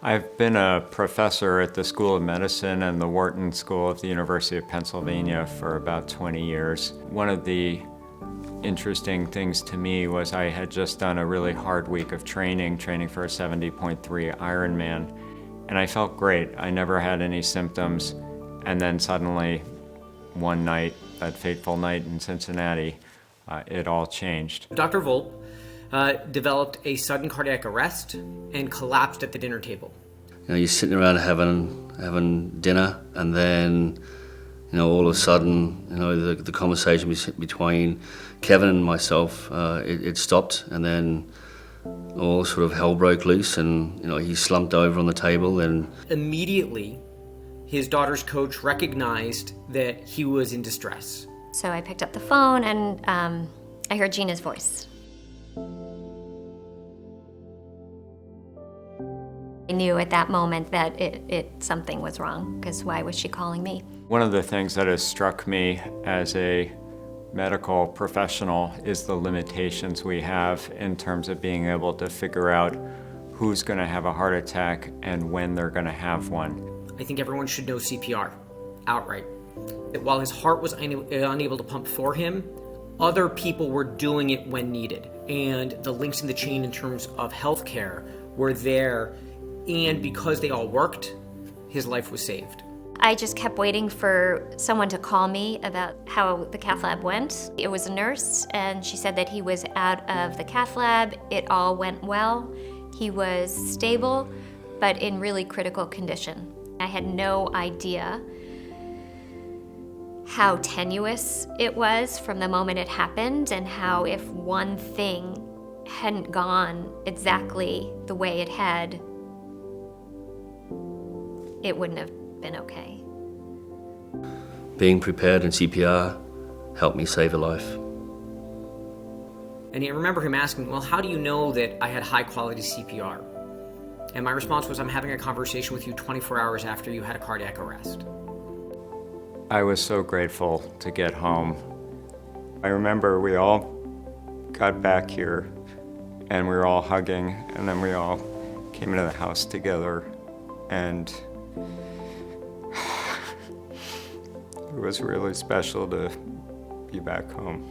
I've been a professor at the School of Medicine and the Wharton School of the University of Pennsylvania for about 20 years. One of the interesting things to me was I had just done a really hard week of training for a 70.3 Ironman, and I felt great. I never had any symptoms, and then suddenly, one night, that fateful night in Cincinnati, it all changed. Dr. Volp developed a sudden cardiac arrest and collapsed at the dinner table. You're sitting around having dinner, and then, all of a sudden, the conversation between Kevin and myself, it stopped, and then all sort of hell broke loose, and he slumped over on the table. And immediately, his daughter's coach recognized that he was in distress. So I picked up the phone, and I heard Gina's voice. I knew at that moment that something was wrong, because why was she calling me? One of the things that has struck me as a medical professional is the limitations we have in terms of being able to figure out who's going to have a heart attack and when they're going to have one. I think everyone should know CPR outright. That while his heart was unable to pump for him, other people were doing it when needed. And the links in the chain in terms of healthcare were there. And because they all worked, his life was saved. I just kept waiting for someone to call me about how the cath lab went. It was a nurse, and she said that he was out of the cath lab. It all went well. He was stable, but in really critical condition. I had no idea how tenuous it was from the moment it happened, and how if one thing hadn't gone exactly the way it had, it wouldn't have been okay. Being prepared in CPR helped me save a life. And I remember him asking, well, how do you know that I had high quality CPR? And my response was, I'm having a conversation with you 24 hours after you had a cardiac arrest. I was so grateful to get home. I remember we all got back here and we were all hugging, and then we all came into the house together, and it was really special to be back home.